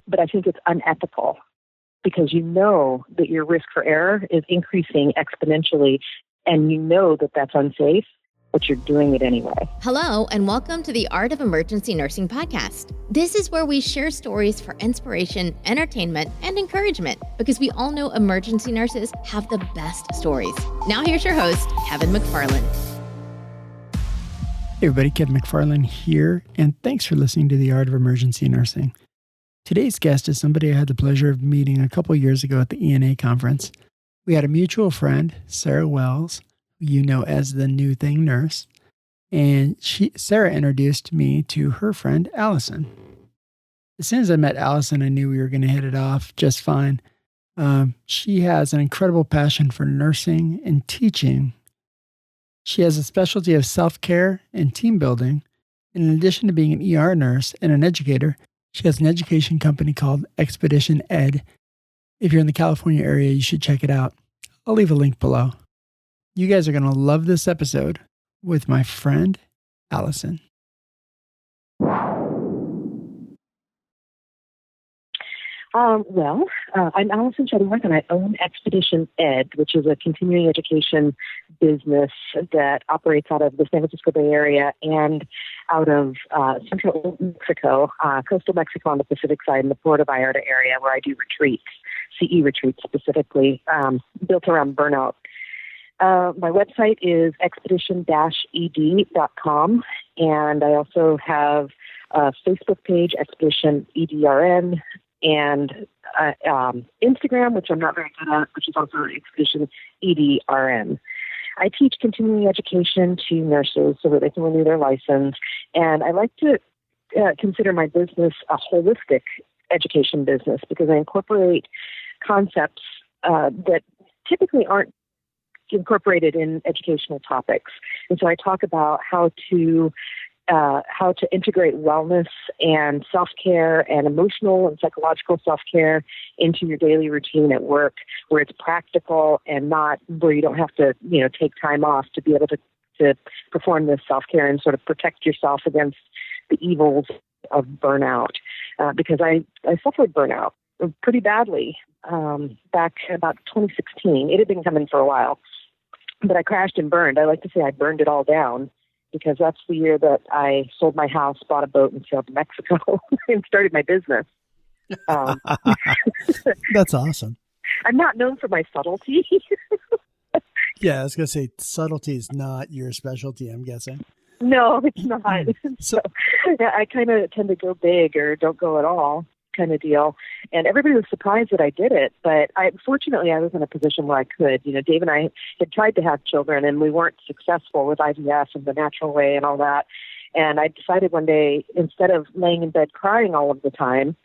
but I think it's unethical because you know that your risk for error is increasing exponentially and you know that that's unsafe, but you're doing it anyway. Hello, and welcome to the Art of Emergency Nursing podcast. This is where we share stories for inspiration, entertainment, and encouragement because we all know emergency nurses have the best stories. Now here's your host, Kevin McFarland. Hey everybody, Kevin McFarland here, and thanks for listening to the Art of Emergency Nursing. Today's guest is somebody I had the pleasure of meeting a couple years ago at the ENA conference. We had a mutual friend, Sarah Wells, who you know as the New Thing nurse, and Sarah introduced me to her friend, Allison. As soon as I met Allison, I knew we were going to hit it off just fine. She has an incredible passion for nursing and teaching. She has a specialty of self-care and team building. And in addition to being an ER nurse and an educator, she has an education company called Expedition Ed. If you're in the California area, you should check it out. I'll leave a link below. You guys are going to love this episode with my friend, Allison. I'm Allison Shuttleworth, and I own Expedition Ed, which is a continuing education business that operates out of the San Francisco Bay Area and out of central Mexico, coastal Mexico on the Pacific side, in the Puerto Vallarta area, where I do retreats, CE retreats specifically, built around burnout. My website is expedition-ed.com, and I also have a Facebook page, Expedition EDRN, and Instagram, which I'm not very good at, which is also Expedition EDRN. I teach continuing education to nurses so that they can renew their license, and I like to consider my business a holistic education business because I incorporate concepts that typically aren't incorporated in educational topics. And so I talk about how to integrate wellness and self-care and emotional and psychological self-care into your daily routine at work, where it's practical and not where you don't have to, take time off to be able to perform this self-care and sort of protect yourself against the evils of burnout. Because I suffered burnout pretty badly back about 2016. It had been coming for a while, but I crashed and burned. I like to say I burned it all down, because that's the year that I sold my house, bought a boat, and sailed to Mexico and started my business. That's awesome. I'm not known for my subtlety. Yeah, I was going to say subtlety is not your specialty, I'm guessing. No, it's not. So I kind of tend to go big or don't go at all kind of deal. And everybody was surprised that I did it. But fortunately, I was in a position where I could. Dave and I had tried to have children, and we weren't successful with IVF and the natural way and all that. And I decided one day, instead of laying in bed crying all of the time,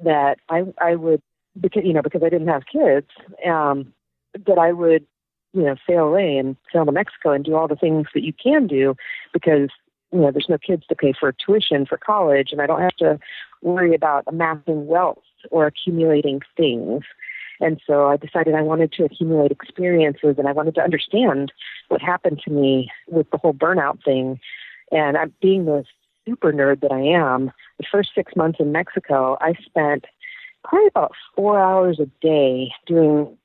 that I would, because I didn't have kids, that I would, sail away and sail to Mexico and do all the things that you can do because there's no kids to pay for tuition for college, and I don't have to worry about amassing wealth or accumulating things. And so I decided I wanted to accumulate experiences, and I wanted to understand what happened to me with the whole burnout thing. And I'm being the super nerd that I am. The first 6 months in Mexico, I spent probably about 4 hours a day doing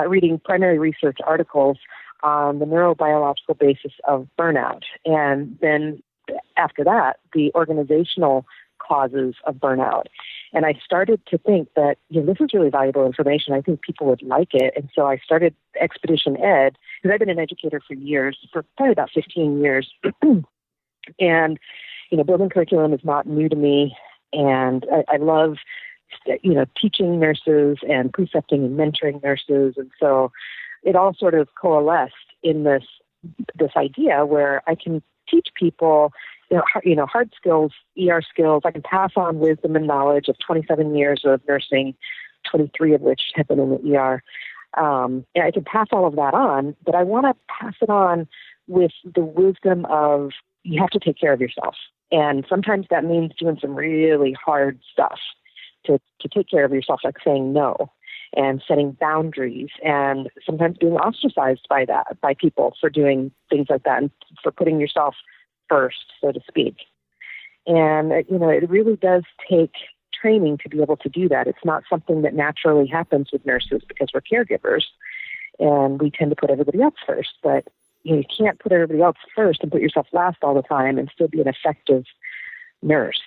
reading primary research articles on the neurobiological basis of burnout. And then after that, the organizational causes of burnout. And I started to think that, this is really valuable information. I think people would like it. And so I started Expedition Ed, because I've been an educator for years, for probably about 15 years. And, building curriculum is not new to me. And I love teaching nurses and precepting and mentoring nurses. And so it all sort of coalesced in this idea where I can teach people, hard skills, ER skills. I can pass on wisdom and knowledge of 27 years of nursing, 23 of which have been in the ER. And I can pass all of that on, but I want to pass it on with the wisdom of you have to take care of yourself. And sometimes that means doing some really hard stuff to take care of yourself, like saying no and setting boundaries, and sometimes being ostracized by people for doing things like that and for putting yourself first, so to speak. And, it really does take training to be able to do that. It's not something that naturally happens with nurses because we're caregivers and we tend to put everybody else first. But you can't put everybody else first and put yourself last all the time and still be an effective nurse.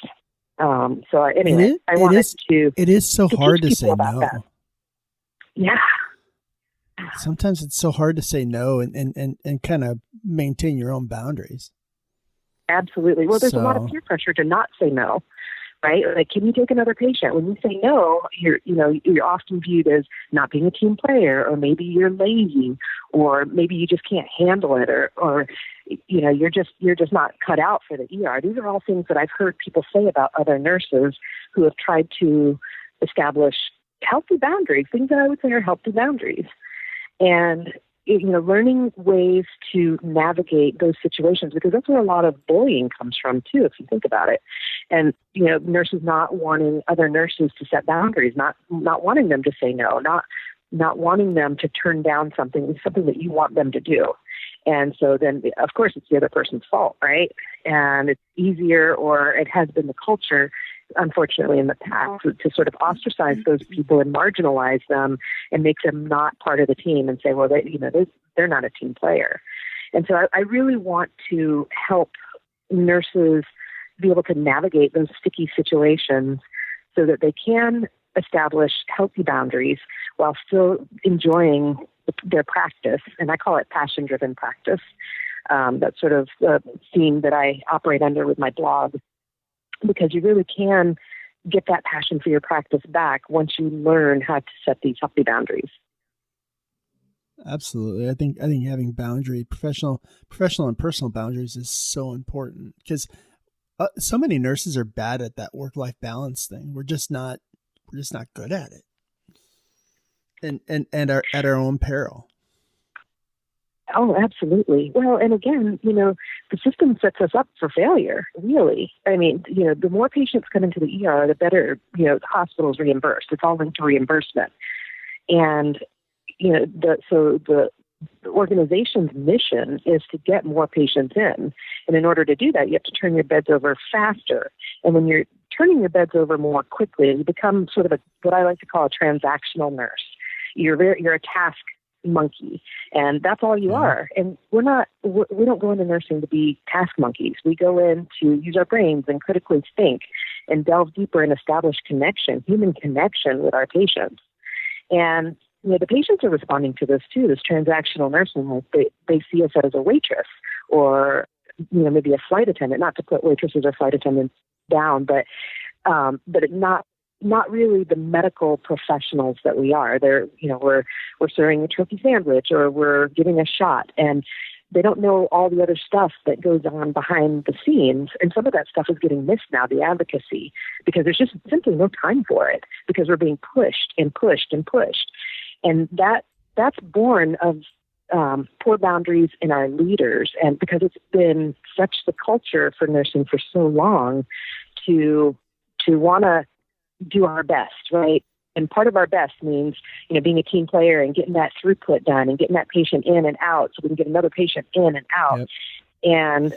So anyway, I wanted to. It is so hard to say no. That. Yeah. Sometimes it's so hard to say no and kind of maintain your own boundaries. Absolutely. Well, there's a lot of peer pressure to not say no, right? Like, can you take another patient? When you say no, you're often viewed as not being a team player, or maybe you're lazy, or maybe you just can't handle it, or you're just not cut out for the ER. These are all things that I've heard people say about other nurses who have tried to establish healthy boundaries, things that I would say are healthy boundaries. And, learning ways to navigate those situations, because that's where a lot of bullying comes from, too, if you think about it. And, nurses not wanting other nurses to set boundaries, not wanting them to say no, not wanting them to turn down something that you want them to do. And so then, of course, it's the other person's fault, right? And it's easier, or it has been the culture, unfortunately, in the past, to sort of ostracize those people and marginalize them and make them not part of the team and say, well, they're not a team player. And so I really want to help nurses be able to navigate those sticky situations so that they can establish healthy boundaries while still enjoying their practice. And I call it passion-driven practice. That's sort of the theme that I operate under with my blog, because you really can get that passion for your practice back once you learn how to set these healthy boundaries. Absolutely. I think having professional and personal boundaries is so important, because so many nurses are bad at that work-life balance thing. We're just not good at it. And are at our own peril. Oh, absolutely. Well, and again, the system sets us up for failure, really. I mean, the more patients come into the ER, the better, the hospital's reimbursed. It's all linked to reimbursement. And, the organization's mission is to get more patients in. And in order to do that, you have to turn your beds over faster. And when you're turning your beds over more quickly, you become sort of what I like to call a transactional nurse. You're a task monkey, and that's all you are. And we don't go into nursing to be task monkeys. We go in to use our brains and critically think and delve deeper and establish human connection with our patients. And the patients are responding to this too, this transactional nursing. They see us as a waitress, or maybe a flight attendant, not to put waitresses or flight attendants down, but not really the medical professionals that we are. They're, we're serving a turkey sandwich, or we're giving a shot, and they don't know all the other stuff that goes on behind the scenes. And some of that stuff is getting missed now, the advocacy, because there's just simply no time for it, because we're being pushed and pushed and pushed. And that's born of poor boundaries in our leaders. And because it's been such the culture for nursing for so long to want to do our best, right? And part of our best means, being a team player and getting that throughput done and getting that patient in and out so we can get another patient in and out. Yep. And,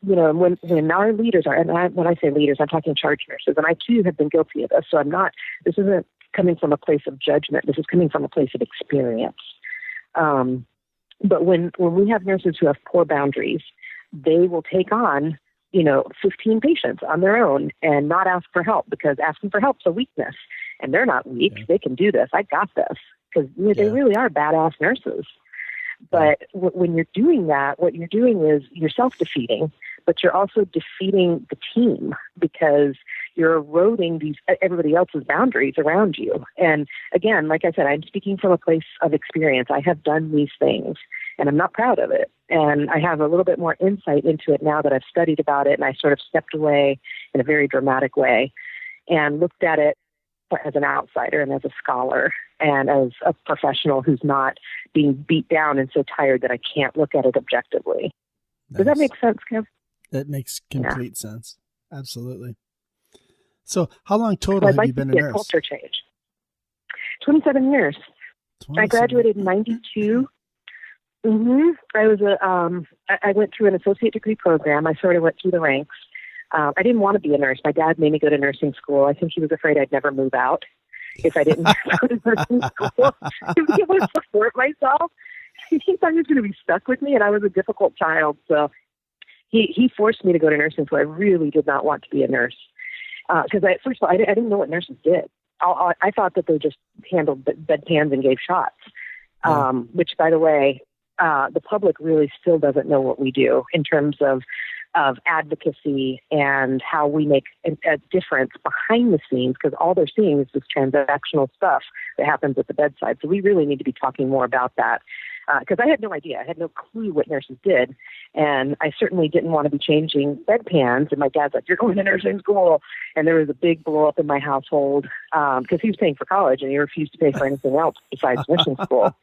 when our leaders are, and when I say leaders, I'm talking charge nurses, and I too have been guilty of this. So this isn't coming from a place of judgment. This is coming from a place of experience. But when we have nurses who have poor boundaries, they will take on 15 patients on their own and not ask for help, because asking for help is a weakness, and they're not weak. Yeah. They can do this. I got this, because they really are badass nurses. But when you're doing that, what you're doing is you're self-defeating, but you're also defeating the team, because you're eroding everybody else's boundaries around you. And again, like I said, I'm speaking from a place of experience. I have done these things, and I'm not proud of it. And I have a little bit more insight into it now that I've studied about it, and I sort of stepped away in a very dramatic way and looked at it as an outsider and as a scholar and as a professional who's not being beat down and so tired that I can't look at it objectively. Nice. Does that make sense, Kev? That makes complete sense. Absolutely. So how long total have you been a nurse? Culture change. 27 years. 27. I graduated in 92. Mm-hmm. I went through an associate degree program. I sort of went through the ranks. I didn't want to be a nurse. My dad made me go to nursing school. I think he was afraid I'd never move out if I didn't go to nursing school to be able to support myself. He thought he was going to be stuck with me, and I was a difficult child. So he forced me to go to nursing school. I really did not want to be a nurse because, first of all, I didn't know what nurses did. I thought that they just handled bedpans and gave shots, which, by the way, the public really still doesn't know what we do in terms of advocacy and how we make a difference behind the scenes, because all they're seeing is this transactional stuff that happens at the bedside. So we really need to be talking more about that, because I had no idea. I had no clue what nurses did. And I certainly didn't want to be changing bedpans. And my dad's like, you're going to nursing school. And there was a big blow up in my household because he was paying for college and he refused to pay for anything else besides nursing school.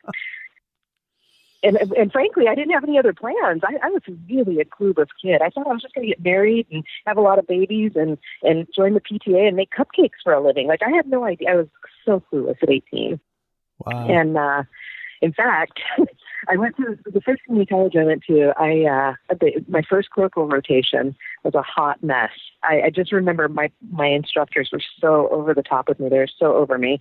And frankly, I didn't have any other plans. I was really a clueless kid. I thought I was just going to get married and have a lot of babies and join the PTA and make cupcakes for a living. Like, I had no idea. I was so clueless at 18. Wow. And in fact, I went to the first community college I went to. My first clerical rotation was a hot mess. I just remember my instructors were so over the top with me. They were so over me.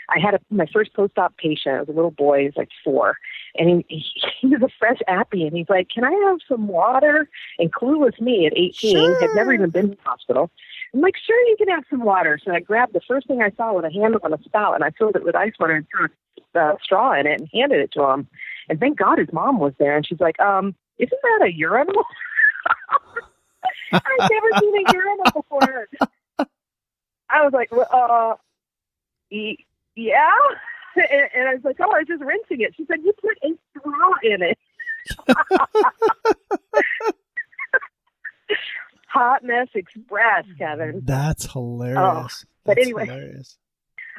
I had my first post-op patient. It was a little boy. He was like 4. And he was a fresh appy. And he's like, can I have some water? And clueless me at 18 had never even been to the hospital. I'm like, sure, you can have some water. So I grabbed the first thing I saw with a handle on a spout, and I filled it with ice water and threw a straw in it and handed it to him. And thank God his mom was there. And she's like, isn't that a urinal? I've never seen a urinal before. I was like, yeah. And I was like, I was just rinsing it. She said, you put a straw in it. Hot mess express, Kevin. That's hilarious. But anyway, hilarious.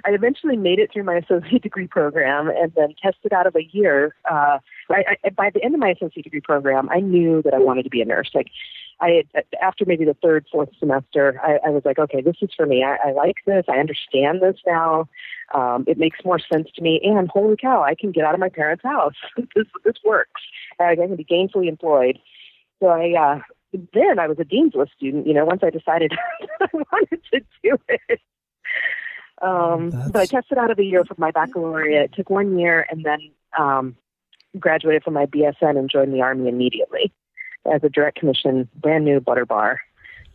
I eventually made it through my associate degree program and then tested out of a year. By the end of my associate degree program, I knew that I wanted to be a nurse. Like, after maybe the 3rd, 4th semester, I was like, okay, this is for me. I like this. I understand this now. It makes more sense to me. And holy cow, I can get out of my parents' house. This works. I can be gainfully employed. So then I was a dean's list student, once I decided I wanted to do it. But I tested out of a year for my baccalaureate. It took 1 year, and then graduated from my BSN and joined the Army immediately as a direct commission, brand new butter bar,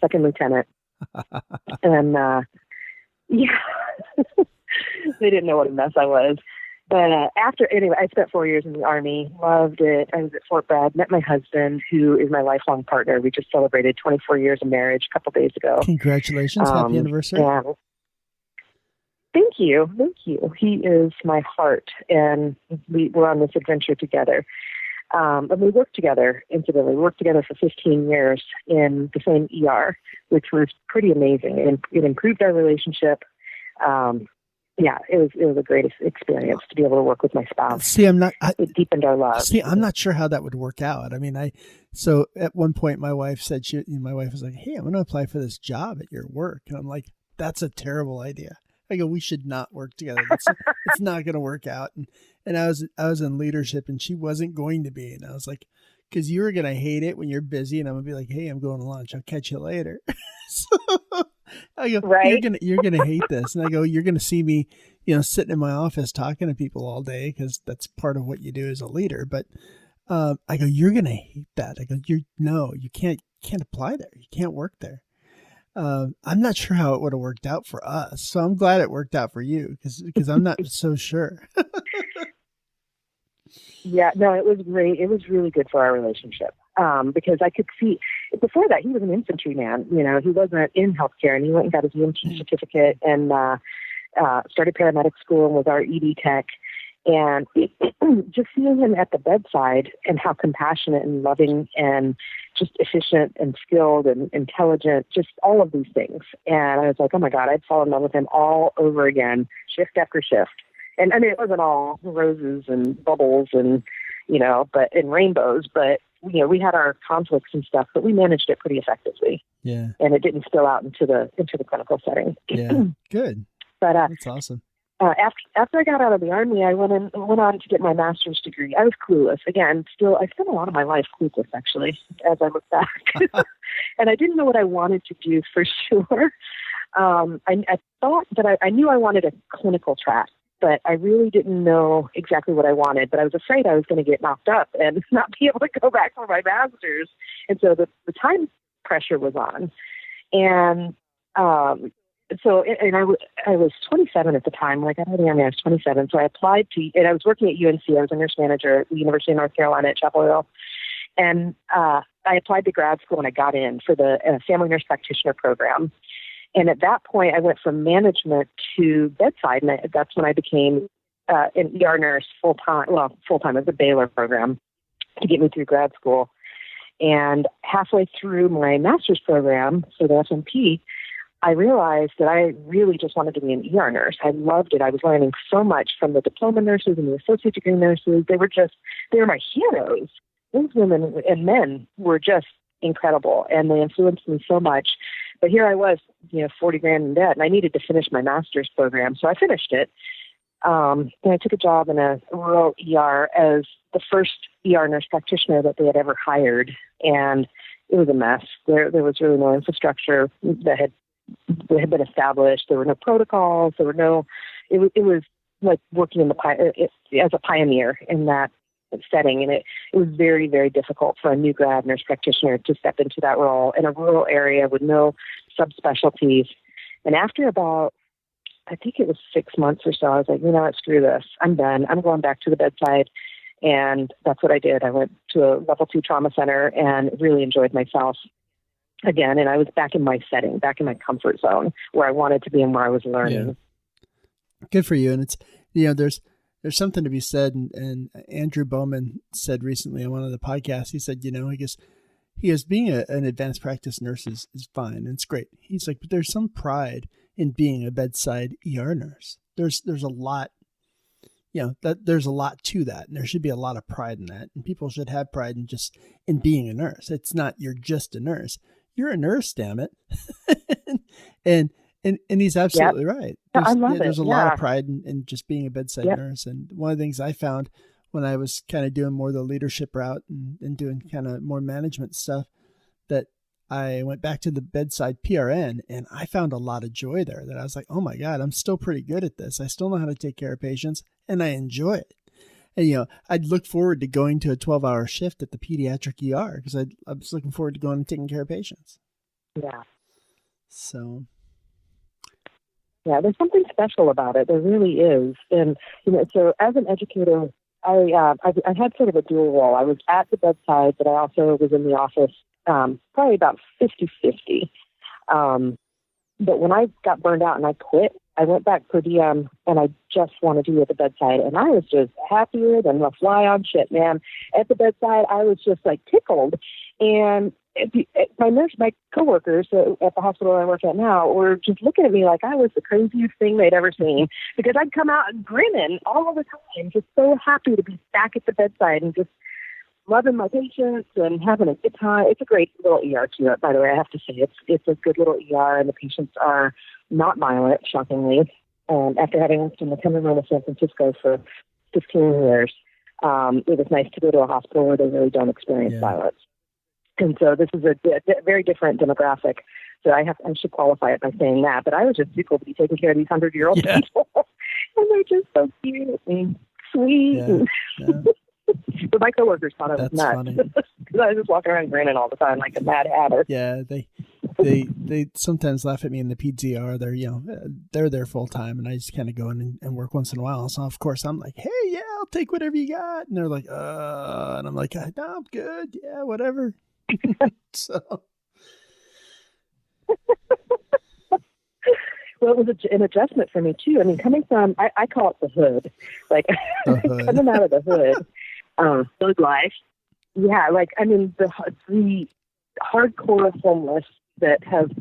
2nd lieutenant. And they didn't know what a mess I was. But anyway, I spent 4 years in the Army, loved it. I was at Fort Bragg, met my husband, who is my lifelong partner. We just celebrated 24 years of marriage a couple days ago. Congratulations. Happy anniversary. Yeah. Thank you. He is my heart, and we're on this adventure together. And we worked together, incidentally. We worked together for 15 years in the same ER, which was pretty amazing. And it improved our relationship. It was a great experience to be able to work with my spouse. It deepened our love. I'm not sure how that would work out. I mean, so at one point my wife said, my wife was like, hey, I'm going to apply for this job at your work. And I'm like, that's a terrible idea. I go, we should not work together. It's not going to work out. And I was in leadership, and she wasn't going to be. And I was like, because you were going to hate it when you're busy, and I'm going to be like, hey, I'm going to lunch. I'll catch you later. So I go, right? You're gonna hate this. And I go, you're gonna see me, sitting in my office talking to people all day, because that's part of what you do as a leader. But I go, you're gonna hate that. I go, you can't apply there. You can't work there. I'm not sure how it would have worked out for us. So I'm glad it worked out for you, because I'm not so sure. Yeah, no, it was great. It was really good for our relationship, because I could see before that he was an infantryman. He wasn't in healthcare, and he went and got his EMT certificate and started paramedic school and was our ED tech. And just seeing him at the bedside and how compassionate and loving and just efficient and skilled and intelligent, just all of these things. And I was like, oh my God, I'd fall in love with him all over again, shift after shift. And I mean, it wasn't all roses and bubbles and, and rainbows, but we had our conflicts and stuff, but we managed it pretty effectively. Yeah. And it didn't spill out into the clinical setting. Yeah. Good. But that's awesome. After I got out of the Army, I went on to get my master's degree. I was clueless. Again, I spent a lot of my life clueless, actually, as I look back. And I didn't know what I wanted to do for sure. I thought that I knew I wanted a clinical track, but I really didn't know exactly what I wanted. But I was afraid I was going to get knocked up and not be able to go back for my master's. And so the time pressure was on. And I was 27 at the time. Like, I don't think I was 27. So I applied and I was working at UNC. I was a nurse manager at the University of North Carolina at Chapel Hill. And I applied to grad school and I got in for the family nurse practitioner program. And at that point, I went from management to bedside. And that's when I became an ER nurse full-time. Well, full-time. It was a Baylor program to get me through grad school. And halfway through my master's program, so the FNP, I realized that I really just wanted to be an ER nurse. I loved it. I was learning so much from the diploma nurses and the associate degree nurses. They were my heroes. Those women and men were just incredible, and they influenced me so much. But here I was, $40,000 in debt, and I needed to finish my master's program. So I finished it. And I took a job in a rural ER as the first ER nurse practitioner that they had ever hired. And it was a mess. There was really no infrastructure that had been established. There were no protocols. It was like working as a pioneer in that setting. And it was very, very difficult for a new grad nurse practitioner to step into that role in a rural area with no subspecialties. And after about, I think it was 6 months or so, I was like, screw this. I'm done. I'm going back to the bedside. And that's what I did. I went to a level 2 trauma center and really enjoyed myself again. And I was back in my setting, back in my comfort zone where I wanted to be and where I was learning. Yeah. Good for you. And it's, there's something to be said. And Andrew Bowman said recently on one of the podcasts, he said, he goes, being an advanced practice nurse is fine. And it's great. He's like, but there's some pride in being a bedside ER nurse. There's a lot, there's a lot to that. And there should be a lot of pride in that. And people should have pride in being a nurse. It's not, you're just a nurse. You're a nurse, damn it. and he's absolutely right. I love it. There's a lot of pride in just being a bedside nurse. And one of the things I found when I was kind of doing more of the leadership route and doing kind of more management stuff, that I went back to the bedside PRN and I found a lot of joy there, that I was like, oh my God, I'm still pretty good at this. I still know how to take care of patients and I enjoy it. And, I'd look forward to going to a 12-hour shift at the pediatric ER because I was looking forward to going and taking care of patients. Yeah. So. Yeah, there's something special about it. There really is. And, so as an educator, I had sort of a dual role. I was at the bedside, but I also was in the office probably about 50-50. But when I got burned out and I quit, I went back per diem and I just wanted to be at the bedside. And I was just happier than a fly on shit, man. At the bedside, I was just like tickled. And my coworkers at the hospital I work at now were just looking at me like I was the craziest thing they'd ever seen, because I'd come out grinning all the time, just so happy to be back at the bedside and just loving my patients and having a good time. It's a great little ER too, by the way. I have to say it's a good little ER, and the patients are not violent, shockingly. After having worked in the Tender Room of San Francisco for 15 years, it was nice to go to a hospital where they really don't experience violence. And so this is a very different demographic. So I should qualify it by saying that. But I was just tickled to be taking care of these 100-year-old people. And they're just so cute and sweet. Yeah. But my coworkers thought I was nuts. Because I was just walking around grinning all the time like a mad hatter. Yeah, they sometimes laugh at me in the PZR. They're there full time, and I just kind of go in and work once in a while. So of course I'm like, hey, yeah, I'll take whatever you got. And they're like, and I'm like, no, I'm good. Yeah, whatever. So. Well, it was an adjustment for me too. I mean, coming from, I call it the hood, like coming out of the hood, hood life. Yeah, the hardcore homeless that have,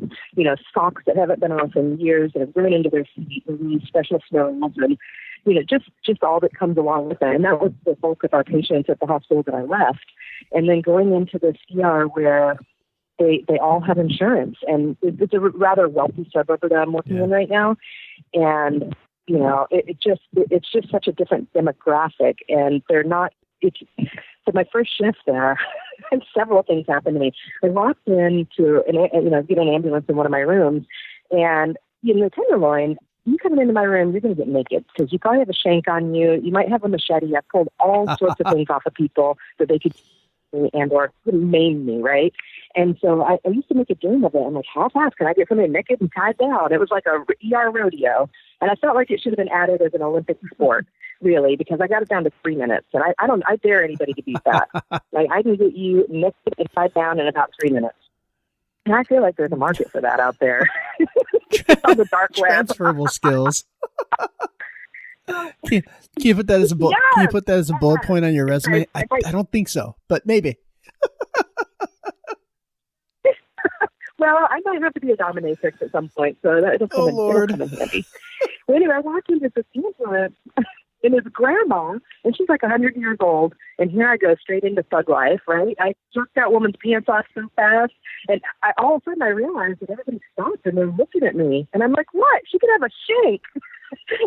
socks that haven't been on in years and have grown into their feet and these special snows and, just all that comes along with that. And that was the bulk of our patients at the hospital that I left. And then going into this ER where they all have insurance, and it's a rather wealthy suburb that I'm working in right now. And, it's just such a different demographic, and they're not, so my first shift there, And several things happened to me. I walked into get an ambulance in one of my rooms, and the tenderloin. You coming into my room, you're going to get naked because you probably have a shank on you. You might have a machete. I've pulled all sorts of things off of people that they could and or maim me, right? And so I used to make a game of it. I'm like, how fast can I get somebody naked and tied down? It was like a ER rodeo. And I felt like it should have been added as an Olympic sport, really, because I got it down to 3 minutes. And I dare anybody to beat that. Like, I can get you naked and tied down in about 3 minutes. And I feel like there's a market for that out there on the dark web. Transferable skills. Can you put that as a bullet? Yes, can you put that as a bullet point on your resume? I don't think so, but maybe. Well, I might have to be a dominatrix at some point, so it'll come in handy. Well, anyway, I walked into this ambulance, and it's grandma, and she's like 100 years old, and here I go straight into thug life, right? I jerked that woman's pants off so fast, and all of a sudden I realized that everybody stopped, and they're looking at me, and I'm like, what? She could have a shank.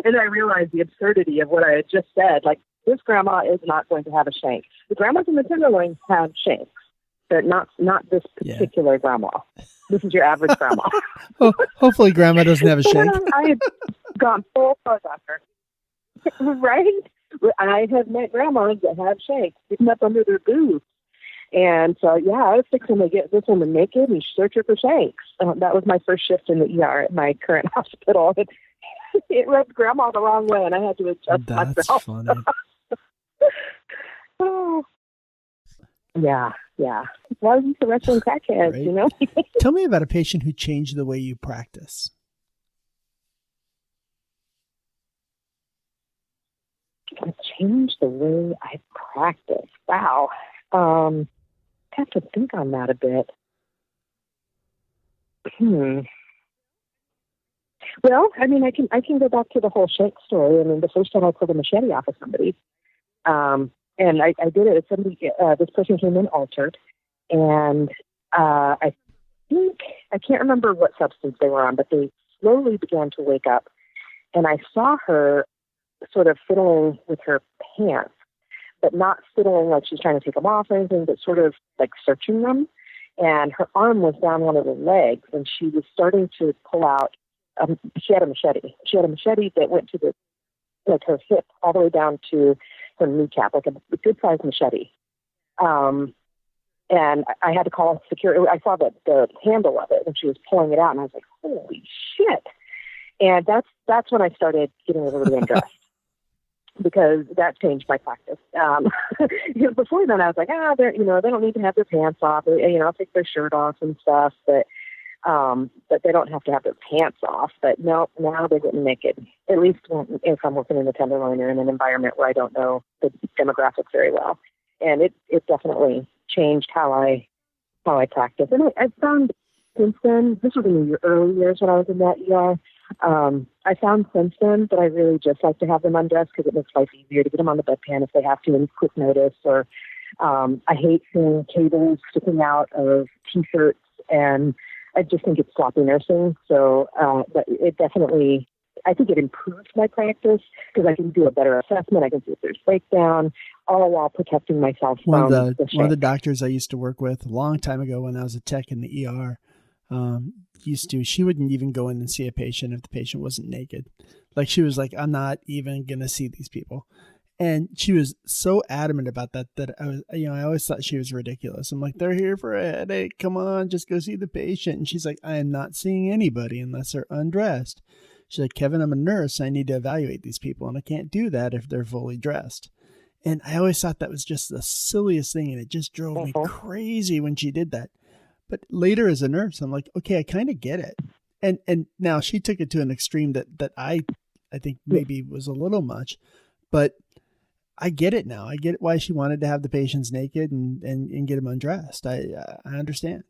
And I realized the absurdity of what I had just said. Like, this grandma is not going to have a shank. The grandmas in the Tenderloin have shanks, but not this particular grandma. This is your average grandma. Hopefully grandma doesn't have a shank. I had gone full fuzz on her. Right? I have met grandmas that have shanks sticking up under their boobs. And so, I was fixing to get this woman naked and search her for shanks. That was my first shift in the ER at my current hospital. It rubbed grandma the wrong way, and I had to adjust myself. That's funny. Oh. Yeah. Well, he's a wrestling crackhead, right. Tell me about a patient who changed the way you practice. Change the way I practice. Wow. I have to think on that a bit. Well, I mean, I can go back to the whole shank story. I mean, the first time I pulled a machete off of somebody, and I did it. Somebody, this person came in altered, and I think I can't remember what substance they were on, but they slowly began to wake up, and I saw her sort of fiddling with her pants, but not fiddling like she's trying to take them off or anything, but sort of like searching them. And her arm was down one of the legs, and she was starting to pull out. She had a machete. She had a machete that went to her hip all the way down to her kneecap, like a good sized machete. And I had to call security. I saw the handle of it, and she was pulling it out, and I was like, "Holy shit!" And that's when I started getting everybody undressed. Because that changed my practice. Before then, I was like, they don't need to have their pants off. I'll take their shirt off and stuff, but they don't have to have their pants off. But no, now they're getting naked. At least if I'm working in the Tenderloin or in an environment where I don't know the demographics very well, and it definitely changed how I practice. And I found since then, this was in the early years when I was in that ER. I found since then that I really just like to have them undressed because it makes life easier to get them on the bedpan if they have to in quick notice. Or I hate seeing cables sticking out of T-shirts, and I just think it's sloppy nursing. So but it definitely, I think it improves my practice because I can do a better assessment. I can see if there's breakdown, all while protecting myself from the one of the doctors I used to work with a long time ago when I was a tech in the ER. She wouldn't even go in and see a patient if the patient wasn't naked. Like, she was like, I'm not even going to see these people. And she was so adamant about that I always thought she was ridiculous. I'm like, they're here for a headache. Come on, just go see the patient. And she's like, I am not seeing anybody unless they're undressed. She's like, Kevin, I'm a nurse. I need to evaluate these people, and I can't do that if they're fully dressed. And I always thought that was just the silliest thing. And it just drove me crazy when she did that. But later as a nurse, I'm like, okay, I kind of get it. And now she took it to an extreme that I think maybe was a little much, but I get it now. I get why she wanted to have the patients naked and get them undressed. I understand.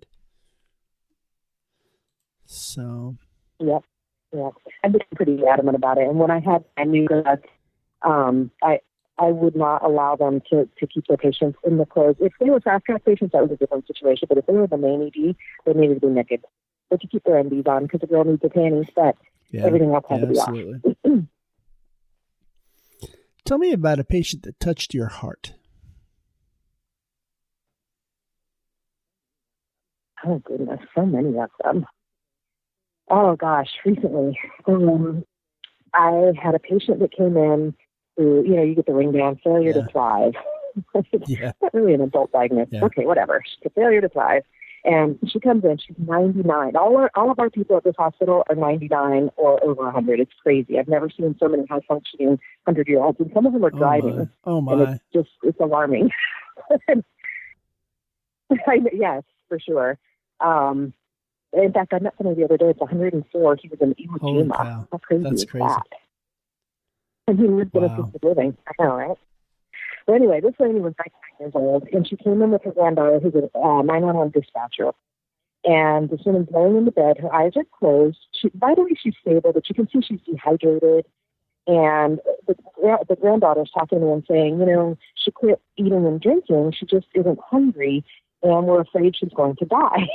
So. Yep. I've been pretty adamant about it. And when I had my new grads, I would not allow them to keep their patients in the clothes. If they were fast track patients, that was a different situation. But if they were the main ED, they needed to be naked. But to keep their NDs on because the girl needs the panties, but everything else had to be off. Tell me about a patient that touched your heart. Oh, goodness, so many of them. Oh, gosh, recently, I had a patient that came in who, you get the ring down, failure to thrive. Not really an adult diagnosis. Yeah. Okay, whatever. She's a failure to thrive. And she comes in, she's 99. All of our people at this hospital are 99 or over 100. It's crazy. I've never seen so many high-functioning 100-year-olds, and some of them are driving. Oh, my. And it's alarming. Yes, for sure. In fact, I met somebody the other day. It's 104. He was in Iwo Jima. How crazy is that? And he lived in assisted living. I know, right? But anyway, this lady was 99 years old, and she came in with her granddaughter, who's a 911 dispatcher. And this woman's laying in the bed. Her eyes are closed. By the way, she's stable, but you can see she's dehydrated. And the granddaughter's talking to me and saying, she quit eating and drinking. She just isn't hungry, and we're afraid she's going to die.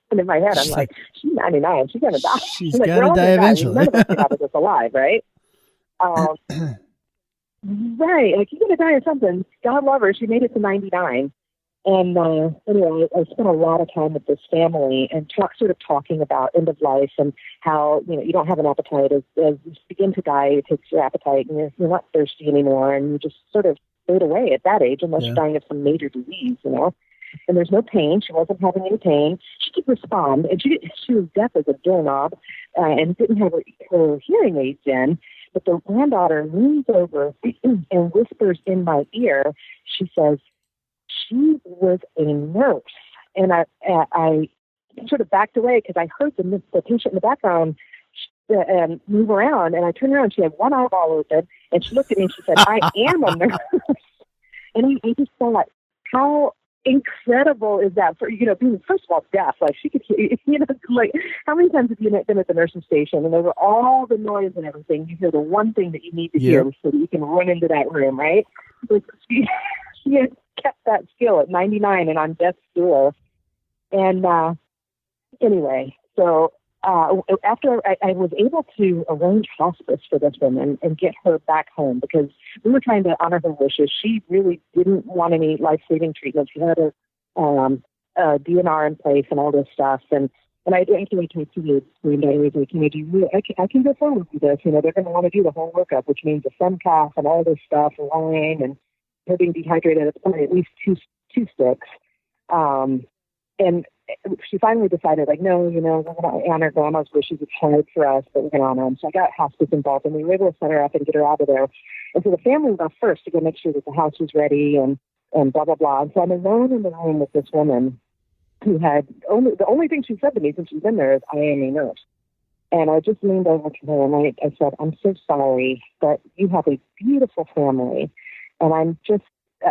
And in my head, I'm like, she's 99. She's going to die. She's going to die eventually. None of us get out of this alive, right? Right. Like, you're going to die of something. God love her. She made it to 99. And anyway, I spent a lot of time with this family and sort of talking about end of life and how, you don't have an appetite. As you begin to die, it takes your appetite and you're not thirsty anymore. And you just sort of fade away at that age unless you're dying of some major disease, And there's no pain. She wasn't having any pain. She could respond. And she was deaf as a doorknob and didn't have her hearing aids in. But the granddaughter leans over and whispers in my ear. She says, she was a nurse. And I sort of backed away because I heard the patient in the background move around. And I turned around. She had one eyeball open. And she looked at me and she said, I am a nurse. And I just thought, how incredible is that for, being, first of all, deaf, like she could hear, like how many times have you been at the nursing station and over all the noise and everything, you hear the one thing that you need to hear so that you can run into that room, right? Like, she had kept that skill at 99 and on death's door. And anyway, so after I was able to arrange hospice for this woman and get her back home because we were trying to honor her wishes. She really didn't want any life-saving treatment. She had a DNR in place and all this stuff. And I actually talked to the granddaughter, I can go forward with this. They're going to want to do the whole workup, which means a FemCAF and all this stuff, wine, and her being dehydrated at least two sticks. And she finally decided, like, no, we're going to honor grandma's wishes. It's hard for us, but we're going to honor them. So I got hospice involved, and we were able to set her up and get her out of there. And so the family left first to go make sure that the house was ready and blah, blah, blah. And so I'm alone in the room with this woman who had the only thing she said to me since she's been there is, I am a nurse. And I just leaned over to her, and I said, I'm so sorry, but you have a beautiful family. And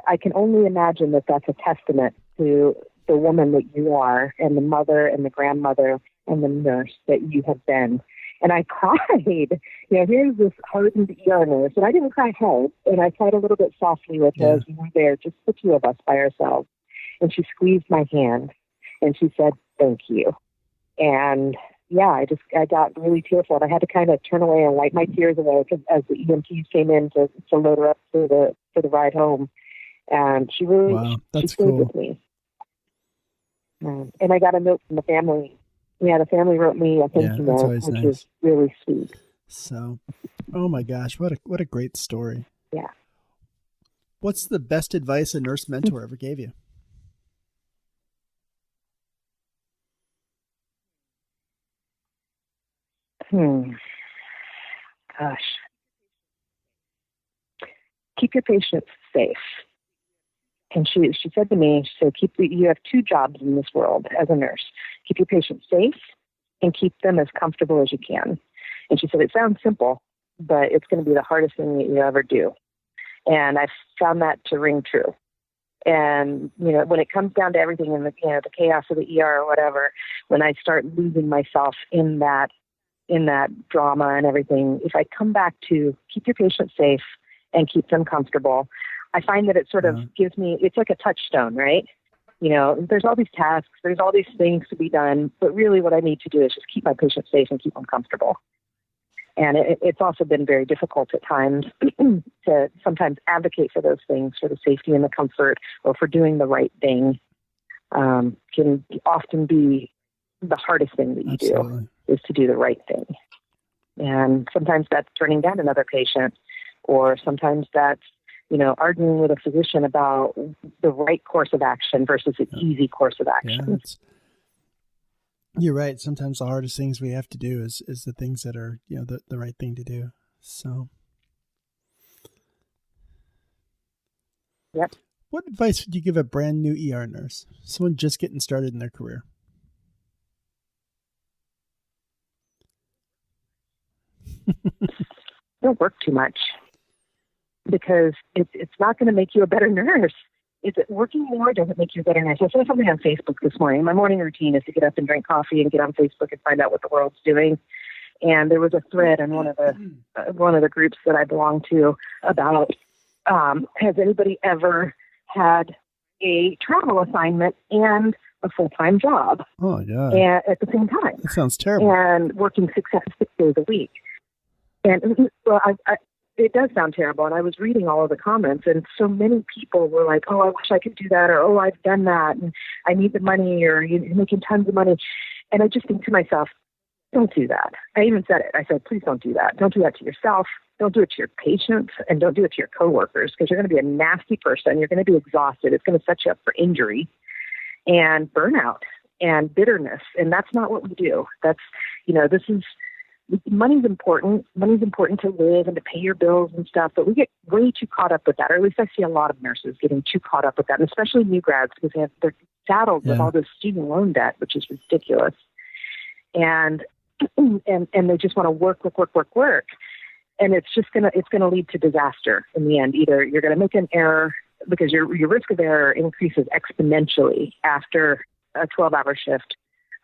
I can only imagine that that's a testament to the woman that you are and the mother and the grandmother and the nurse that you have been. And I cried. Here's this hardened ER nurse. And I didn't cry hard. And I cried a little bit softly with her as we were there, just the two of us by ourselves. And she squeezed my hand and she said, thank you. And I got really tearful. And I had to kind of turn away and wipe my tears away as the EMTs came in to load her up for the ride home. And she really she stayed with me. And I got a note from the family. The family wrote me a thank you note, which was really sweet. So, oh my gosh, what a great story. Yeah. What's the best advice a nurse mentor ever gave you? Gosh. Keep your patients safe. And she said to me, she said, you have two jobs in this world as a nurse. Keep your patients safe and keep them as comfortable as you can. And she said, it sounds simple, but it's going to be the hardest thing that you ever do. And I found that to ring true. And, when it comes down to everything in the chaos of the ER or whatever, when I start losing myself in that drama and everything, if I come back to keep your patients safe and keep them comfortable, I find that it sort of gives me, it's like a touchstone, right? There's all these tasks, there's all these things to be done, but really what I need to do is just keep my patients safe and keep them comfortable. And it's also been very difficult at times to sometimes advocate for those things, for the safety and the comfort, or for doing the right thing. can often be the hardest thing that you do, is to do the right thing. And sometimes that's turning down another patient, or sometimes that's, arguing with a physician about the right course of action versus an easy course of action. You're right. Sometimes the hardest things we have to do is the things that are, the right thing to do. So. Yep. What advice would you give a brand new ER nurse, someone just getting started in their career? Don't work too much, because it's not going to make you a better nurse. Working more doesn't make you a better nurse. I saw something on Facebook this morning. My morning routine is to get up and drink coffee and get on Facebook and find out what the world's doing. And there was a thread in one of the groups that I belong to about, has anybody ever had a travel assignment and a full-time job? Oh, yeah. At the same time. That sounds terrible. And working 6 days a week. And well, it does sound terrible. And I was reading all of the comments, and so many people were like, oh, I wish I could do that, or, oh, I've done that, and I need the money, or you're making tons of money. And I just think to myself, don't do that. I even said it. I said, please don't do that. Don't do that to yourself. Don't do it to your patients, and don't do it to your coworkers, because you're going to be a nasty person. You're going to be exhausted. It's going to set you up for injury and burnout and bitterness. And that's not what we do. That's, money's important. Money's important to live and to pay your bills and stuff, but we get way too caught up with that, or at least I see a lot of nurses getting too caught up with that, and especially new grads, because they're saddled with all this student loan debt, which is ridiculous. And they just want to work. And it's going to lead to disaster in the end. Either you're going to make an error, because your risk of error increases exponentially after a 12-hour shift.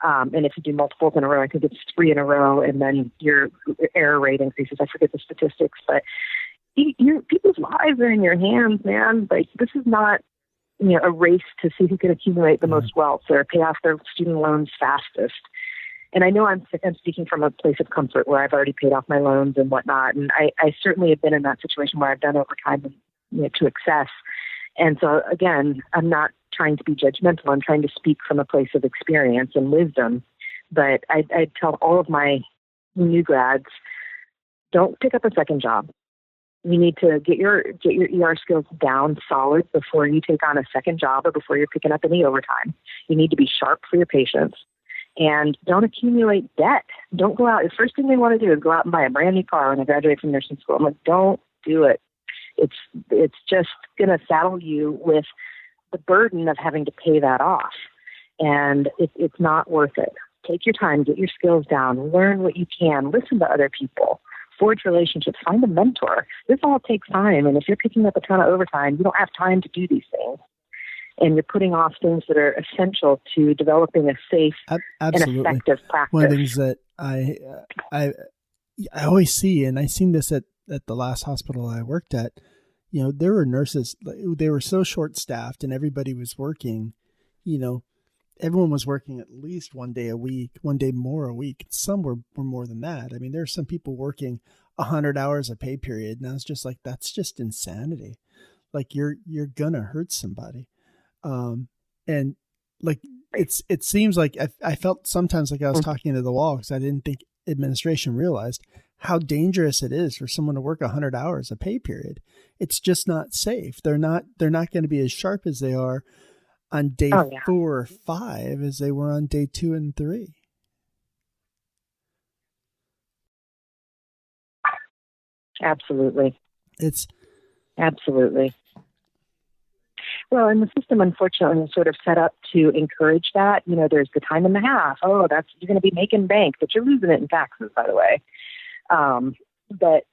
And if you do multiples in a row, I think it's 3 in a row, and then your error rate increases. I forget the statistics, but people's lives are in your hands, man. Like, this is not, a race to see who can accumulate the most wealth or pay off their student loans fastest. And I know I'm speaking from a place of comfort where I've already paid off my loans and whatnot. And I certainly have been in that situation where I've done overtime to excess. And so, again, I'm not trying to be judgmental. I'm trying to speak from a place of experience and wisdom. But I tell all of my new grads, don't pick up a second job. You need to get your ER skills down solid before you take on a second job or before you're picking up any overtime. You need to be sharp for your patients. And don't accumulate debt. Don't go out. The first thing they want to do is go out and buy a brand new car when they graduate from nursing school. I'm like, don't do it. It's just going to saddle you with the burden of having to pay that off. And it's not worth it. Take your time, get your skills down, learn what you can, listen to other people, forge relationships, find a mentor. This all takes time. And if you're picking up a ton of overtime, you don't have time to do these things. And you're putting off things that are essential to developing a safe and effective practice. One of the things that I always see, and I seen this at the last hospital I worked at, there were nurses, they were so short-staffed and everybody was working, everyone was working at least one day a week, one day more a week. Some were more than that. I mean, there are some people working 100 hours a pay period. And I was just like, that's just insanity. Like you're going to hurt somebody. And like, it seems like I felt sometimes like I was talking to the wall, because I didn't think administration realized how dangerous it is for someone to work 100 hours a pay period. It's just not safe. They're not going to be as sharp as they are on day 4 or 5 as they were on day 2 and 3. Absolutely. Absolutely. Well, and the system, unfortunately, is sort of set up to encourage that. There's the time and a half. Oh, you're going to be making bank, but you're losing it in taxes, by the way. But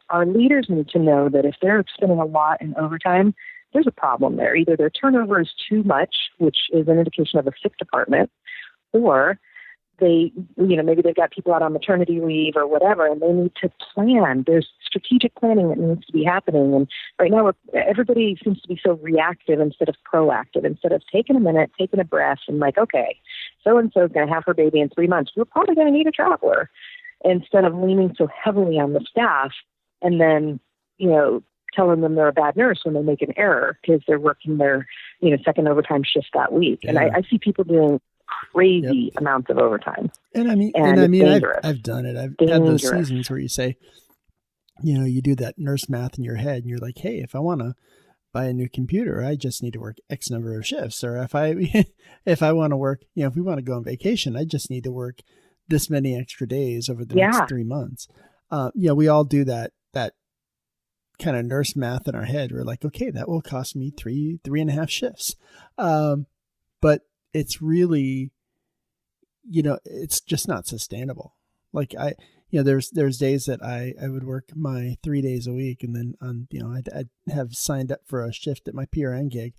our leaders need to know that if they're spending a lot in overtime, there's a problem there. Either their turnover is too much, which is an indication of a sick department, or maybe they've got people out on maternity leave or whatever, and they need to plan. There's strategic planning that needs to be happening. And right now, everybody seems to be so reactive instead of proactive. Instead of taking a minute, taking a breath, and like, okay, so-and-so is going to have her baby in 3 months. We're probably going to need a traveler. Instead of leaning so heavily on the staff and then, telling them they're a bad nurse when they make an error because they're working their second overtime shifts that week. Yeah. And I see people doing crazy amounts of overtime. And I mean, I've done it. I've had those seasons where you say, you do that nurse math in your head and you're like, hey, if I want to buy a new computer, I just need to work X number of shifts. Or if I want to work, if we want to go on vacation, I just need to work this many extra days over the next 3 months. We all do that kind of nurse math in our head. We're like, okay, that will cost me 3.5 shifts. But it's really, it's just not sustainable. Like there's days that I would work my 3 days a week, and then I'd have signed up for a shift at my PRN gig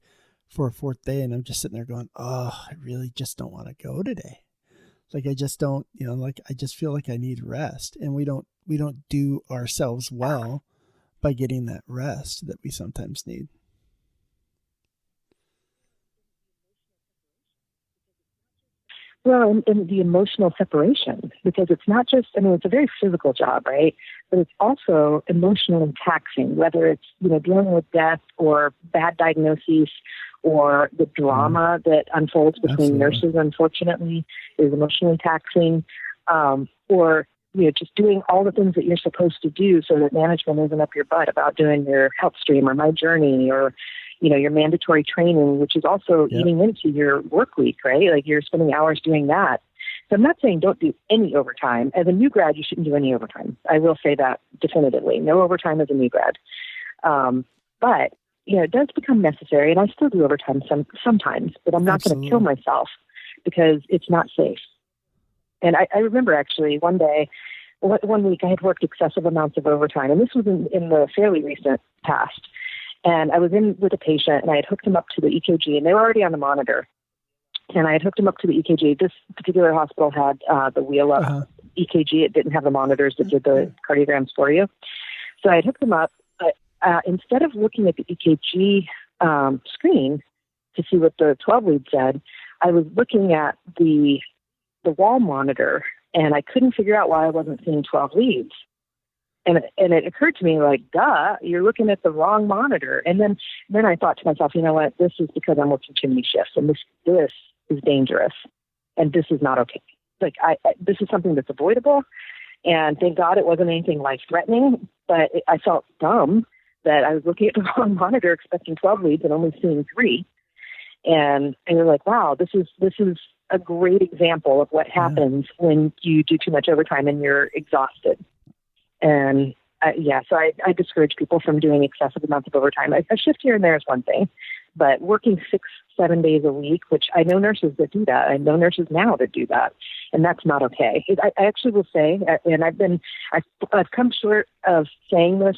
for a fourth day, and I'm just sitting there going, oh, I really just don't want to go today. Like I just don't, I just feel like I need rest, and we don't do ourselves well by getting that rest that we sometimes need. Well, and the emotional separation, because it's not just, it's a very physical job, right? But it's also emotionally taxing, whether it's, dealing with death or bad diagnoses or the drama that unfolds between nurses, unfortunately, is emotionally taxing, or, just doing all the things that you're supposed to do so that management isn't up your butt about doing your health stream or My Journey or, your mandatory training, which is also eating into your work week, right? Like you're spending hours doing that. So I'm not saying don't do any overtime. As a new grad, you shouldn't do any overtime. I will say that definitively. No overtime as a new grad. But, it does become necessary, and I still do overtime sometimes, but I'm not going to kill myself because it's not safe. And I remember actually one week I had worked excessive amounts of overtime, and this was in the fairly recent past. And I was in with a patient, and I had hooked him up to the EKG, and they were already on the monitor. And I had hooked him up to the EKG. This particular hospital had the wheel-up EKG. It didn't have the monitors that did the cardiograms for you. So I had hooked him up. But instead of looking at the EKG screen to see what the 12 lead said, I was looking at the wall monitor, and I couldn't figure out why I wasn't seeing 12 leads. And it occurred to me, like, duh, you're looking at the wrong monitor. And then I thought to myself, you know what, this is because I'm working too many shifts, and this is dangerous, and this is not okay. Like, this is something that's avoidable, and thank God it wasn't anything life-threatening, but I felt dumb that I was looking at the wrong monitor expecting 12 leads and only seeing 3. And you're like, wow, this is a great example of what happens when you do too much overtime and you're exhausted. And so I discourage people from doing excessive amounts of overtime. A shift here and there is one thing, but working 6-7 days a week, which I know nurses that do that. I know nurses now that do that, and that's not okay. I actually will say, and I've come short of saying this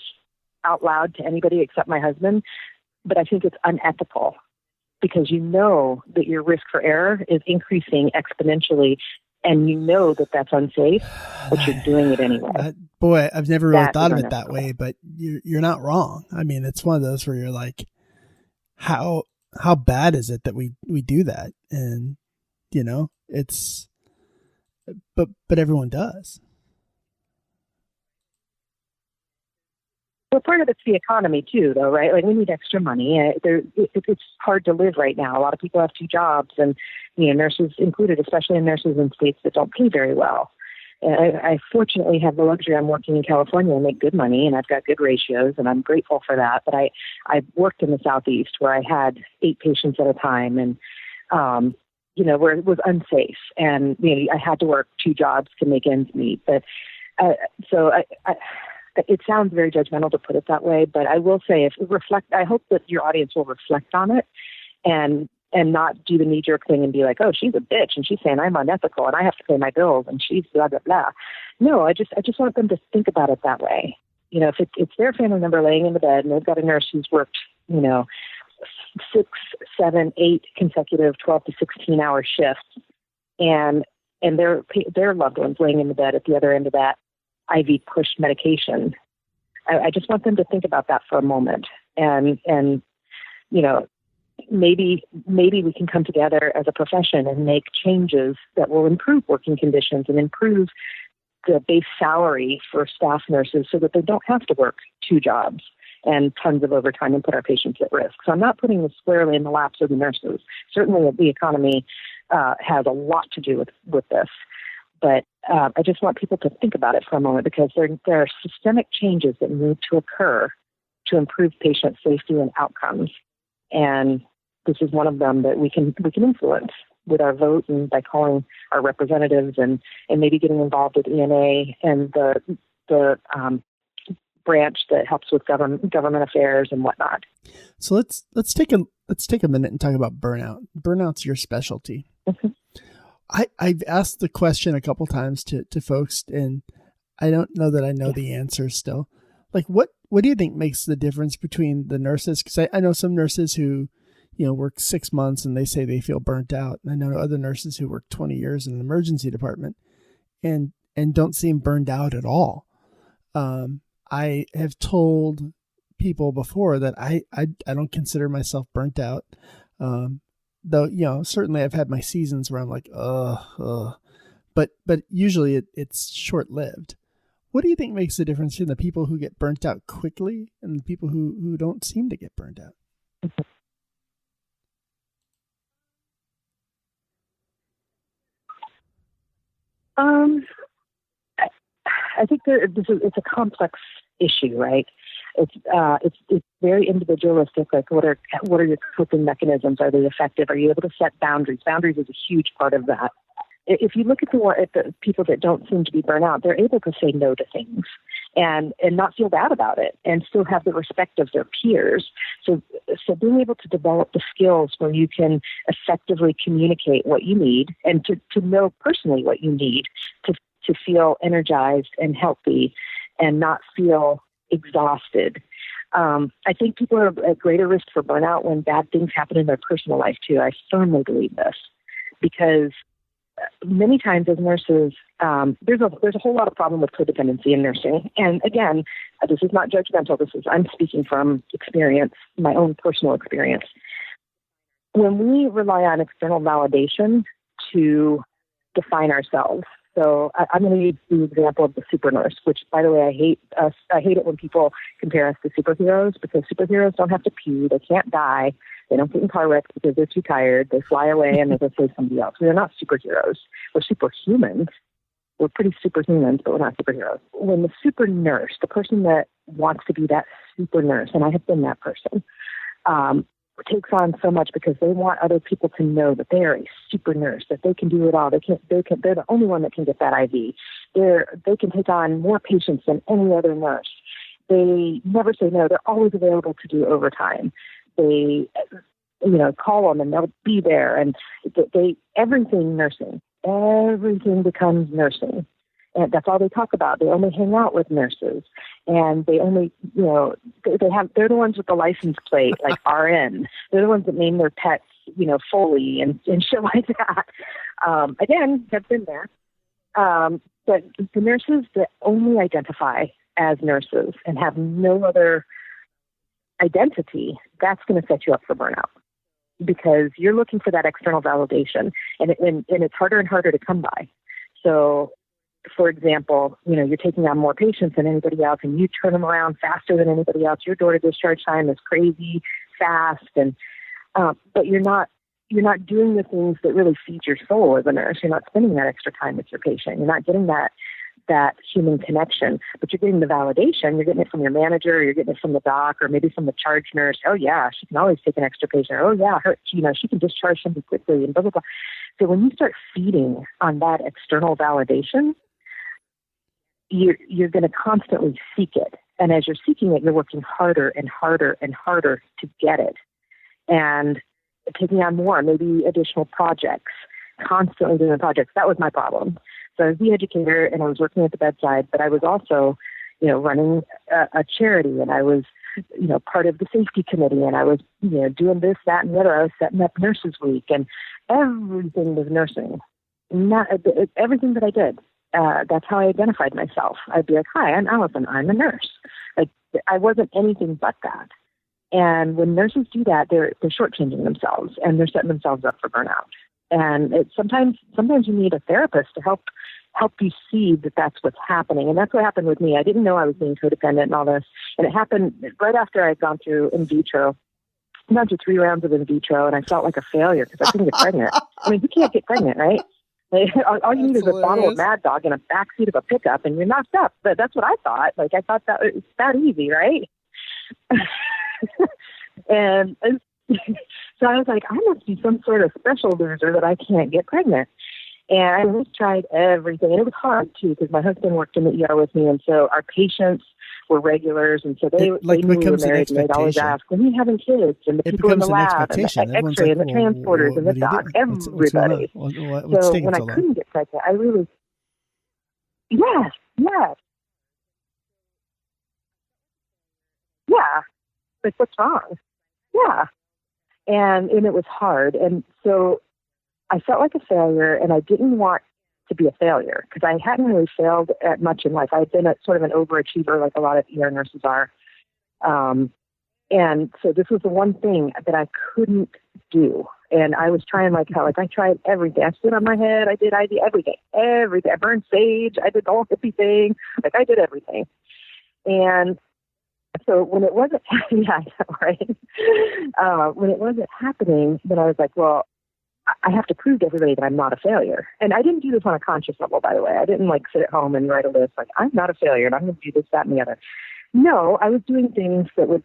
out loud to anybody except my husband, but I think it's unethical because you know that your risk for error is increasing exponentially. And you know that that's unsafe, but you're doing it anyway. Boy, I've never really thought of it that way, but you're not wrong. I mean, it's one of those where you're like, how bad is it that we do that? And it's, but everyone does. Well, part of it's the economy too, though, right? Like we need extra money. It's hard to live right now. A lot of people have 2 jobs, and nurses included, especially nurses in states that don't pay very well. And I fortunately have the luxury. I'm working in California and make good money, and I've got good ratios, and I'm grateful for that. But I worked in the Southeast where I had 8 patients at a time, and where it was unsafe, and I had to work 2 jobs to make ends meet. But so it sounds very judgmental to put it that way, but I will say, I hope that your audience will reflect on it and not do the knee-jerk thing and be like, oh, she's a bitch and she's saying I'm unethical and I have to pay my bills and she's blah, blah, blah. No, I just want them to think about it that way. If it's their family member laying in the bed and they've got a nurse who's worked, 6, 7, 8 consecutive 12 to 16-hour shifts and their loved ones laying in the bed at the other end of that IV pushed medication. I just want them to think about that for a moment, and maybe we can come together as a profession and make changes that will improve working conditions and improve the base salary for staff nurses so that they don't have to work 2 jobs and tons of overtime and put our patients at risk. So I'm not putting this squarely in the laps of the nurses. Certainly the economy has a lot to do with this. But I just want people to think about it for a moment, because there are systemic changes that need to occur to improve patient safety and outcomes. And this is one of them that we can influence with our vote and by calling our representatives and maybe getting involved with ENA and the branch that helps with government affairs and whatnot. So let's take a minute and talk about burnout. Burnout's your specialty. Mm-hmm. I've asked the question a couple times to folks, and I don't know that I know the answer still. Like, what do you think makes the difference between the nurses? Because I know some nurses who, work 6 months and they say they feel burnt out. And I know other nurses who work 20 years in an emergency department and don't seem burned out at all. I have told people before that I don't consider myself burnt out. Though, certainly I've had my seasons where I'm like, but usually it's short-lived. What do you think makes the difference in the people who get burnt out quickly and the people who don't seem to get burnt out? I think it's a complex issue, right? It's very individualistic. Like, what are your coping mechanisms? Are they effective? Are you able to set boundaries? Boundaries is a huge part of that. If you look at the people that don't seem to be burnt out, they're able to say no to things and not feel bad about it and still have the respect of their peers. So being able to develop the skills where you can effectively communicate what you need and to know personally what you need to feel energized and healthy and not feel exhausted. I think people are at greater risk for burnout when bad things happen in their personal life too. I firmly believe this, because many times as nurses, there's a whole lot of problem with codependency in nursing. And again, this is not judgmental. I'm speaking from experience, my own personal experience. When we rely on external validation to define ourselves, so I'm going to use the example of the super nurse, which, by the way, I hate it when people compare us to superheroes, because superheroes don't have to pee, they can't die, they don't get in car wrecks because they're too tired, they fly away and they go save somebody else. We're not superheroes. We're superhumans. We're pretty superhumans, but we're not superheroes. When the super nurse, the person that wants to be that super nurse, and I have been that person, takes on so much because they want other people to know that they are a super nurse, that they can do it all. They're the only one that can get that IV. They can take on more patients than any other nurse. They never say no. They're always available to do overtime. They, call them and they'll be there. And everything nursing, everything becomes nursing. And that's all they talk about. They only hang out with nurses, and they only, they're the ones with the license plate, like RN. They're the ones that name their pets, Foley and shit like that. Again, have been there. But the nurses that only identify as nurses and have no other identity, that's going to set you up for burnout, because you're looking for that external validation, and it's harder and harder to come by. So, for example, you're taking on more patients than anybody else, and you turn them around faster than anybody else. Your door-to-discharge time is crazy fast, and but you're not doing the things that really feed your soul as a nurse. You're not spending that extra time with your patient. You're not getting that human connection, but you're getting the validation. You're getting it from your manager, you're getting it from the doc, or maybe from the charge nurse. Oh yeah, she can always take an extra patient. Oh yeah, she can discharge somebody quickly, and blah, blah, blah. So when you start feeding on that external validation, you're going to constantly seek it. And as you're seeking it, you're working harder and harder and harder to get it. And taking on more, maybe additional projects, constantly doing projects. That was my problem. So I was the educator and I was working at the bedside, but I was also, running a charity, and I was, part of the safety committee, and I was, doing this, that, and the other. I was setting up Nurses Week, and everything was nursing. Everything that I did. That's how I identified myself. I'd be like, hi, I'm Allison. I'm a nurse. Like, I wasn't anything but that. And when nurses do that, they're shortchanging themselves, and they're setting themselves up for burnout. And sometimes you need a therapist to help help you see that that's what's happening. And that's what happened with me. I didn't know I was being codependent and all this. And it happened right after I'd gone through in vitro. I gone through 3 rounds of in vitro, and I felt like a failure because I couldn't get pregnant. I mean, you can't get pregnant, right? Like, all you need is a bottle of Mad Dog in a backseat of a pickup, and you're knocked up. But that's what I thought. Like, I thought that it's that easy, right? and so I was like, I must be some sort of special loser that I can't get pregnant. And I just tried everything. And it was hard, too, because my husband worked in the ER with me. And so our patients were regulars. And so they knew we were married. And they'd always ask, when are you having kids? And the people in the lab, and the X-ray, and the transporters, and the doc, everybody. So when I couldn't get pregnant, I really, yes. Yeah. Like, what's wrong? Yeah. And it was hard. And so I felt like a failure, and I didn't want to be a failure because I hadn't really failed at much in life. I had been sort of an overachiever, like a lot of ER nurses are. And so this was the one thing that I couldn't do. And I was trying I tried everything. I stood on my head. I did everything. I burned sage. I did the whole hippie thing. Like, I did everything. And so when it wasn't, right? When it wasn't happening, then I was like, well, I have to prove to everybody that I'm not a failure. And I didn't do this on a conscious level, by the way. I didn't sit at home and write a list like, I'm not a failure and I'm going to do this, that, and the other. No, I was doing things that would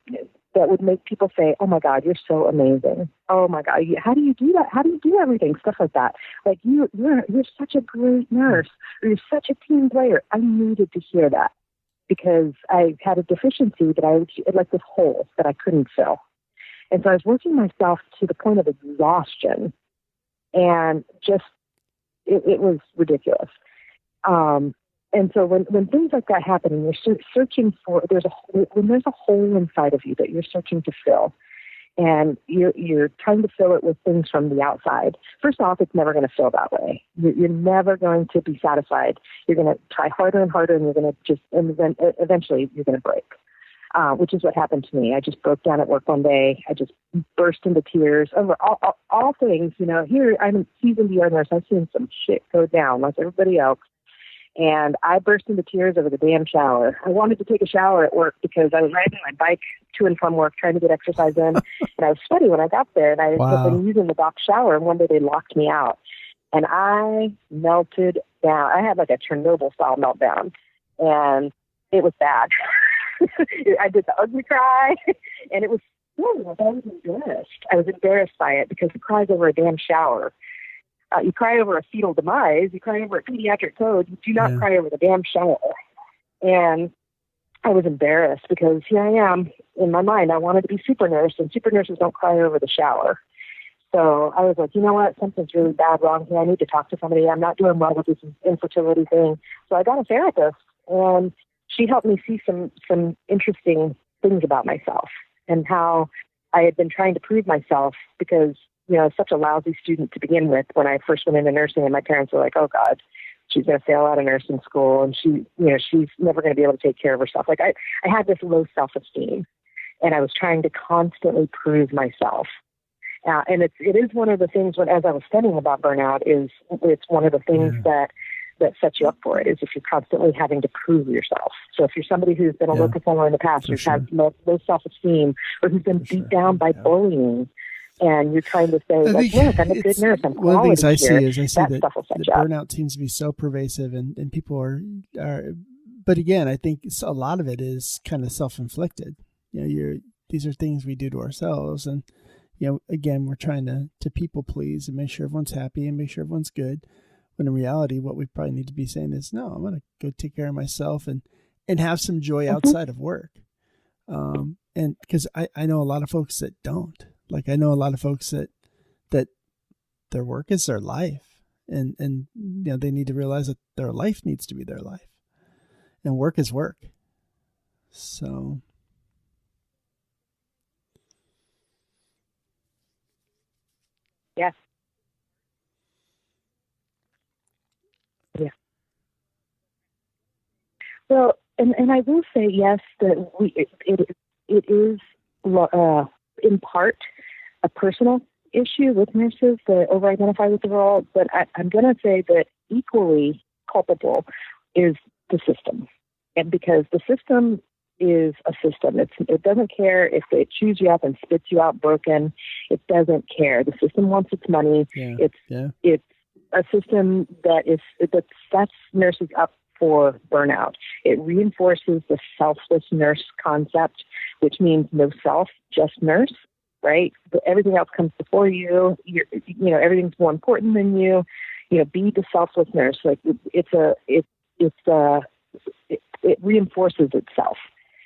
make people say, oh my God, you're so amazing. Oh my God, how do you do that? How do you do everything? Stuff like that. Like, you're such a great nurse, or you're such a team player. I needed to hear that because I had a deficiency like this hole that I couldn't fill. And so I was working myself to the point of exhaustion. And just, it was ridiculous. And so when things like that happen and you're searching for, when there's a hole inside of you that you're searching to fill, and you're trying to fill it with things from the outside, first off, it's never going to fill that way. You're never going to be satisfied. You're going to try harder and harder, and you're going to and then eventually you're going to break. Which is what happened to me. I just broke down at work one day. I just burst into tears over all things. Here I'm a seasoned ER nurse. I've seen some shit go down like everybody else. And I burst into tears over the damn shower. I wanted to take a shower at work because I was riding my bike to and from work trying to get exercise in. And I was sweaty when I got there. And I had been using the dock shower. And one day they locked me out. And I melted down. I had like a Chernobyl-style meltdown. And it was bad. I did the ugly cry, and it was I was embarrassed. I was embarrassed by it because who cries over a damn shower? You cry over a fetal demise. You cry over a pediatric code. You do not cry over the damn shower. And I was embarrassed because here I am in my mind. I wanted to be super nurse, and super nurses don't cry over the shower. So I was like, you know what? Something's really bad wrong here. I need to talk to somebody. I'm not doing well with this infertility thing. So I got a therapist, and she helped me see some interesting things about myself and how I had been trying to prove myself because, I was such a lousy student to begin with when I first went into nursing, and my parents were like, oh God, she's going to fail out of nursing school, and she's never going to be able to take care of herself. Like I had this low self-esteem, and I was trying to constantly prove myself. And it is one of the things as I was studying about burnout it's one of the things that sets you up for it is if you're constantly having to prove yourself. So if you're somebody who's been a low performer in the past, who's had low self-esteem, or who's been beat down by bullying, and you're trying to say, look, I'm a good nurse, I'm quality one of the things I see here, is that burnout seems to be so pervasive, and people are, but again, I think a lot of it is kind of self-inflicted. These are things we do to ourselves, and again, we're trying to people please and make sure everyone's happy and make sure everyone's good. When in reality, what we probably need to be saying is, no, I'm going to go take care of myself and have some joy outside of work. And because I know a lot of folks that don't. Like, I know a lot of folks that their work is their life. And they need to realize that their life needs to be their life. And work is work. So. Yes. Yeah. Well, and I will say yes that it is in part a personal issue with nurses that over-identify with the role, but I'm going to say that equally culpable is the system. And because the system is a system, it doesn't care if it chews you up and spits you out broken. It doesn't care. The system wants its money. It's a system that sets nurses up for burnout. It reinforces the selfless nurse concept, which means no self, just nurse, right? But everything else comes before you. Everything's more important than you. Be the selfless nurse. Like it reinforces itself,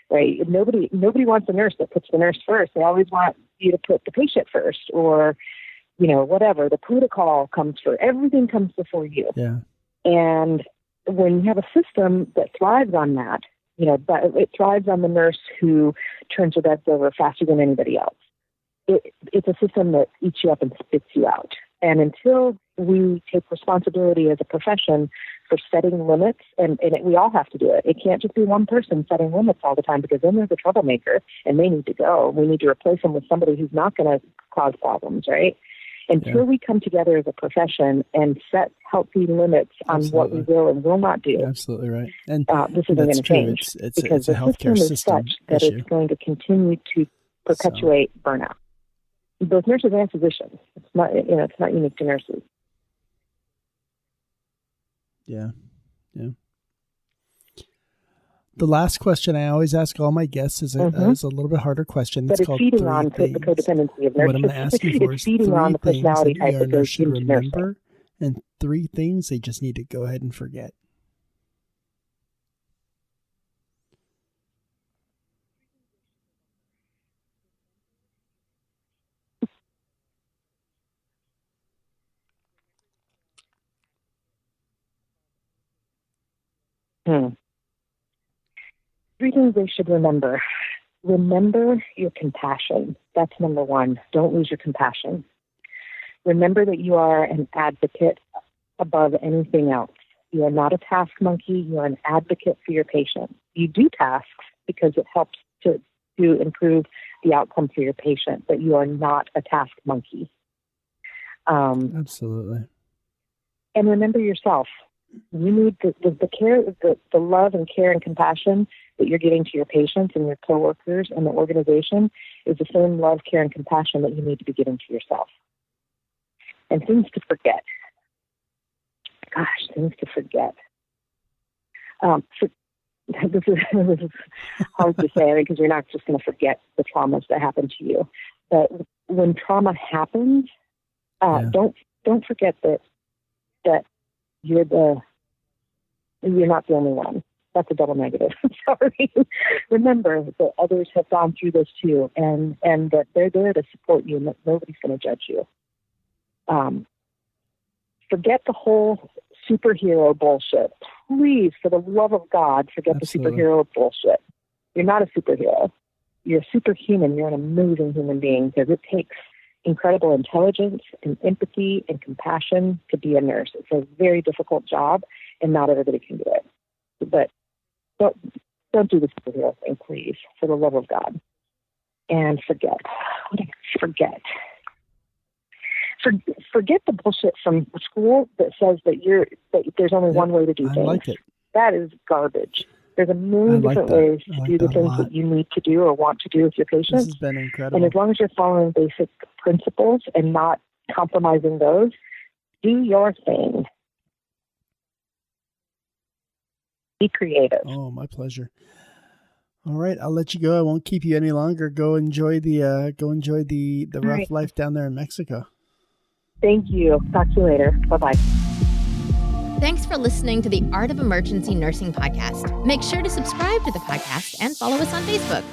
right? Nobody wants a nurse that puts the nurse first. They always want you to put the patient first, or whatever. The protocol comes first. Everything comes before you. Yeah. And when you have a system that thrives on that, but it thrives on the nurse who turns her beds over faster than anybody else. It's a system that eats you up and spits you out. And until we take responsibility as a profession for setting limits, and we all have to do it. It can't just be one person setting limits all the time, because then there's a troublemaker and they need to go. We need to replace them with somebody who's not going to cause problems, right? Until we come together as a profession and set healthy limits on what we will and will not do. Absolutely right. And this isn't going to change, because the system is such that it's going to continue to perpetuate burnout. Both nurses and physicians. It's not unique to nurses. Yeah. The last question I always ask all my guests is a little bit harder question. But it's feeding on the codependency of nurses. What I'm going to ask you for is feeding on the personality type that goes should into remember, nursing. and 3 things they just need to go ahead and forget. Hmm. 3 things they should remember. Remember your compassion. That's number 1. Don't lose your compassion. Remember that you are an advocate above anything else. You are not a task monkey. You are an advocate for your patient. You do tasks because it helps to improve the outcome for your patient, but you are not a task monkey. Absolutely. And remember yourself. You need the care, the love and care and compassion that you're giving to your patients and your coworkers and the organization is the same love, care, and compassion that you need to be giving to yourself. And things to forget. Gosh, things to forget. This is hard to say, because you're not just going to forget the traumas that happened to you. But when trauma happens, don't forget that you're not the only one. That's a double negative. Sorry. Remember that others have gone through this too, and that they're there to support you, and that nobody's going to judge you. Forget the whole superhero bullshit. Please, for the love of God, forget Absolutely. The superhero bullshit. You're not a superhero. You're superhuman. You're an amazing human being, because it takes incredible intelligence and empathy and compassion to be a nurse. It's a very difficult job, and not everybody can do it. But don't do the superhero thing, please, for the love of God. And forget. Forget. Forget the bullshit from school that says that there's only one way to do things. I like it. That is garbage. There's a million different ways to do the things that you need to do or want to do with your patients. This has been incredible. And as long as you're following basic principles and not compromising those, do your thing. Be creative. Oh, my pleasure. All right, I'll let you go. I won't keep you any longer. Go enjoy the rough life down there in Mexico. Thank you. Talk to you later. Bye-bye. Thanks for listening to the Art of Emergency Nursing podcast. Make sure to subscribe to the podcast and follow us on Facebook.